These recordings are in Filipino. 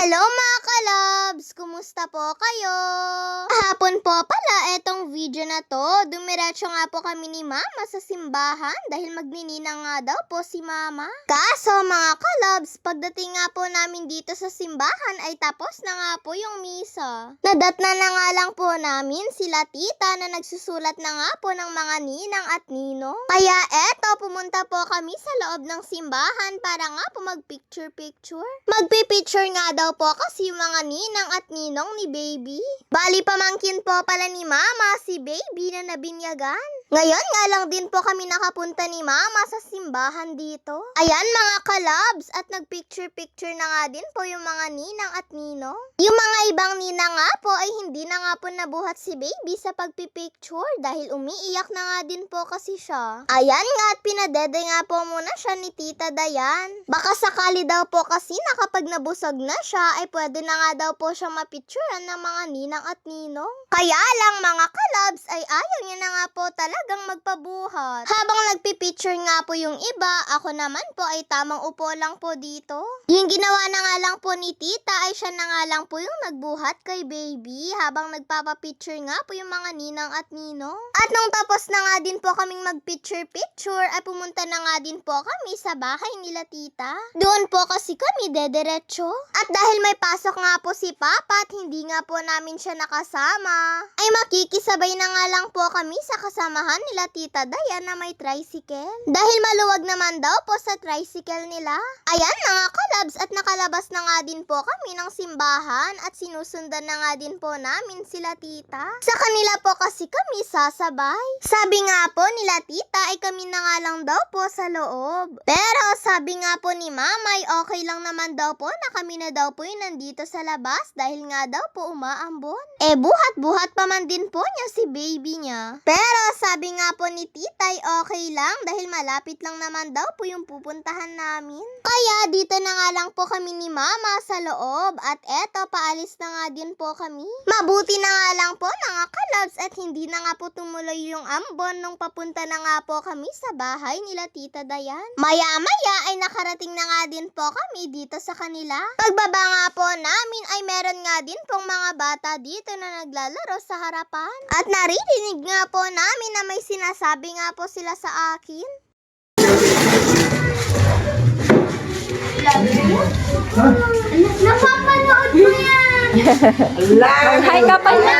Hello mga kalabs! Kumusta po kayo? Hapon po pala etong video na to. Dumiretso nga po kami ni Mama sa simbahan dahil magninina nga daw po si Mama. Kaso mga kalabs, pagdating nga po namin dito sa simbahan ay tapos na nga po yung misa. Nadatna na nga lang po namin sila tita na nagsusulat na nga po ng mga ninang at ninong. Kaya eto, pumunta po kami sa loob ng simbahan para nga po magpicture-picture. Magpipicture nga daw po kasi yung mga ninang at ninong ni Baby. Bali pamangkin po pala ni Mama si Baby na nabinyagan. Ngayon nga lang din po kami nakapunta ni Mama sa simbahan dito. Ayan mga kalabs, at nagpicture-picture na nga din po yung mga ninang at ninong. Yung mga ibang ninang nga po ay hindi na nga po nabuhat si Baby sa pagpipicture dahil umiiyak na nga din po kasi siya. Ayan nga, at pinadede nga po muna siya ni Tita Dayan. Baka sakali daw po kasi na kapag nabusog na siya ay pwede na nga daw po siya mapicturean ng mga ninang at ninong. Kaya lang mga kalabs ay ayaw niya na nga po talagang magpabuhat. Habang nagpipicture nga po yung iba, ako naman po ay tamang upo lang po dito. Yung ginawa na nga lang po ni Tita ay siya na nga lang po yung nagbuhat kay Baby habang nagpapapicture nga po yung mga ninang at ninong. At nung tapos na nga din po kaming magpicture-picture ay pumunta na nga din po kami sa bahay nila Tita. Doon po kasi kami dediretso. At dahil may pasok nga po si Papa at hindi nga po namin siya nakasama, ay makikisabay na nga lang po kami sa kasamahan nila Tita Dayan na may tricycle. Dahil maluwag naman daw po sa tricycle nila. Ayan mga kalabs, at nakalabas na nga din po kami ng simbahan at sinusundan na nga din po namin sila Tita. Sa kanila po kasi kami sasabay. Sabi nga po nila Tita ay kami na nga lang daw po sa loob. Pero sabi nga po ni Mama ay okay lang naman daw po na kami na daw po yung nandito sa labas dahil nga daw po umaambon. Buhat-buhat pa man din po niya si Baby niya. Pero sabi nga po ni Tita ay okay lang dahil malapit lang naman daw po yung pupuntahan namin. Kaya dito na nga lang po kami ni Mama sa loob at eto paalis na nga din po kami. Mabuti na nga lang po mga kalabs at hindi na nga po tumuloy yung ambon nung papunta na nga po kami sa bahay nila Tita Dayan. Maya-maya ay nakarating na nga din po kami dito sa kanila. Pagbaba nga po namin ay meron nga din pong mga bata dito na naglalaro sa harapan. At naririnig nga po namin na may sinasabi nga po sila sa akin. Napapanood mo yan! Hi ka pala!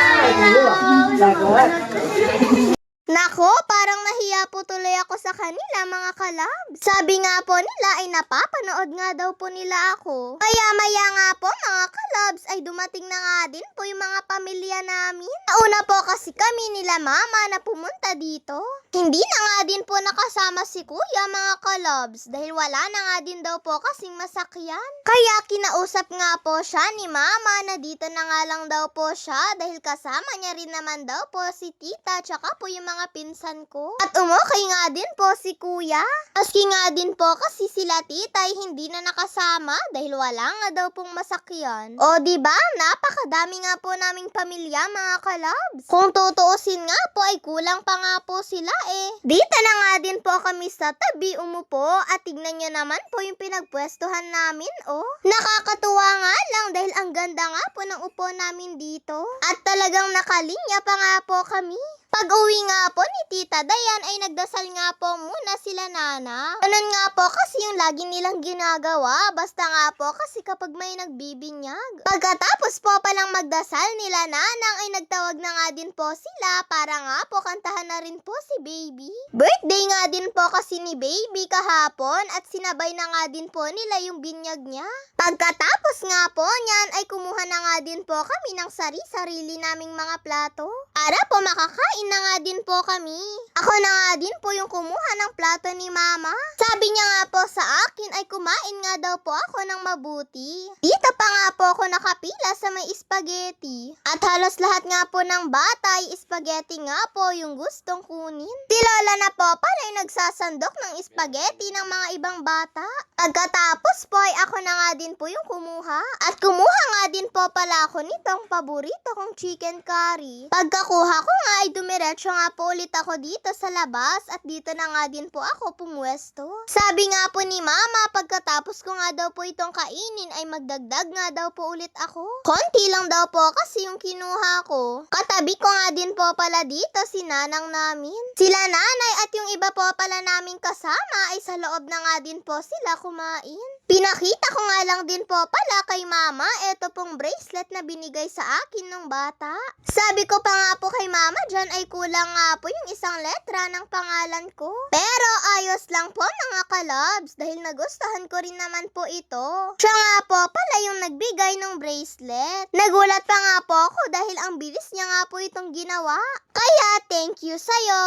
Nako, parang nahiya po tuloy ako sa kanila mga kalabs. Sabi nga po nila ay napapanood nga daw po nila ako. Kaya maya nga po mga kalabs ay dumating na nga din po yung mga pamilya namin. Nauna po kasi kami nila Mama na pumunta dito. Hindi na nga din po nakasama si Kuya mga kalabs dahil wala na nga din daw po kasing masakyan. Kaya kinausap nga po siya ni Mama na dito na nga lang daw po siya dahil kasama niya rin naman daw po si Tita tsaka po yung mga pinsan ko. At umukay nga din po si Kuya. Maski nga din po kasi sila Tita ay hindi na nakasama dahil wala nga daw pong masakyan. O diba, napakadami nga po naming pamilya mga kalabs. Kung tutuusin nga po ay kulang pa nga po sila eh. Dito na nga din po kami sa tabi umupo at tignan nyo naman po yung pinagpwestuhan namin oh. Nakakatuwa nga lang dahil ang ganda nga po ng upo namin dito. At talagang nakalinya pa nga po kami. Pag-uwi nga po ni Tita Dayan ay nagdasal nga po muna sila Nana. Ganun nga po kasi yung lagi nilang ginagawa. Basta nga po kasi kapag may nagbibinyag. Pagkatapos po palang magdasal nila Nanang ay nagtawag na nga din po sila para nga po kantahan na rin po si Baby. Birthday nga din po kasi ni Baby kahapon at sinabay na nga din po nila yung binyag niya. Pagkatapos nga po niyan ay kumuha na nga din po kami ng sarili naming mga plato. Para po makakain na nga din po kami. Ako na nga din po yung kumuha ng plato ni Mama. Sabi niya nga po sa akin ay kumain nga daw po ako ng mabuti. Dito pa nga po ako nakapila sa may spaghetti. At halos lahat nga po ng bata ay spaghetti nga po yung gustong kunin. Si Lola na po pala ay nagsasandok ng spaghetti ng mga ibang bata. Pagkatapos po ay ako na nga din po yung kumuha. At kumuha nga din po pala ako nitong paborito kong chicken curry. Pagkakuha ko nga ay dumiretso nga po ulit ako dito sa labas at dito na nga din po ako pumwesto. Sabi nga po ni Mama, pagkatapos ko nga daw po itong kainin ay magdagdag nga daw po ulit ako. Konti lang daw po kasi yung kinuha ko. Katabi ko nga din po pala dito si nanang namin. Sila nanay at yung iba po pala naming kasama ay sa loob na nga din po sila kumain. Pinakita ko nga lang din po pala kay Mama eto pong bracelet na binigay sa akin nung bata. Sabi ko pa nga po kay Mama dyan ay kulang nga po yung isang letra ng pangalan ko. Pero ayos lang po mga kalabs dahil nagustuhan ko rin naman po ito. Siya nga po pala yung nagbigay ng bracelet. Nagulat pa nga po ako dahil ang bilis niya nga po itong ginawa. Kaya thank you sa'yo.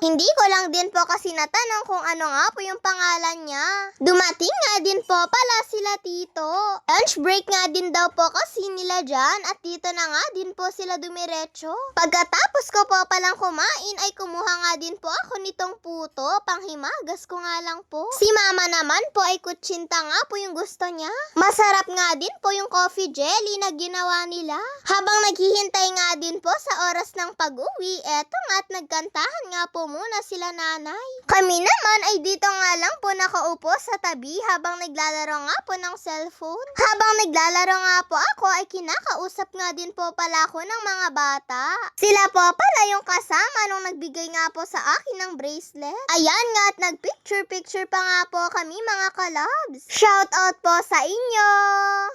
Hindi ko lang din po kasi natanong kung ano nga po yung pangalan niya. Dumating nga din po pala sila tito. Lunch break nga din daw po kasi nila dyan at dito na nga din po sila dumiretso. Pagkatapos ko po palang kumain ay kumuha nga din po ako nitong puto, panghimagas ko nga lang po. Si Mama naman po ay kutsinta nga po yung gusto niya. Masarap nga din po yung coffee jelly na ginawa nila. Habang naghihintay nga din po sa oras ng pag-uwi, eto nga at nagkantahan nga po muna sila nanay. Kami naman ay dito nga lang po nakaupo sa tabi habang naglalaro nga po ng cellphone. Habang naglalaro nga po ako ay kinakausap nga din po pala ako ng mga bata. Sila po pala yung kasama nung nagbigay nga po sa akin ng bracelet. Ayan nga at nagpicture-picture pa nga po kami mga kalabs. Shout out po sa inyo!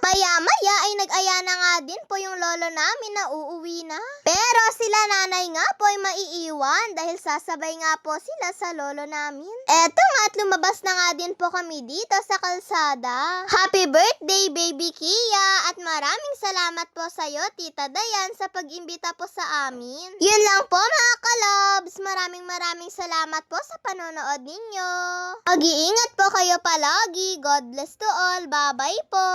Maya-maya ay nag-aya na nga din po yung lolo namin na uuwi na. Pero sila nanay nga po ay maiiwan dahil sasabay nga po sila sa lolo namin. Eto nga at lumabas na nga din po kami dito sa kalsada. Happy birthday baby Kia at maraming salamat po sa iyo Tita Dayan sa pag-imbita po sa amin. Yun lang po mga kalabs. Maraming salamat po sa panonood ninyo. Mag-iingat po kayo palagi. God bless to all. Bye-bye po.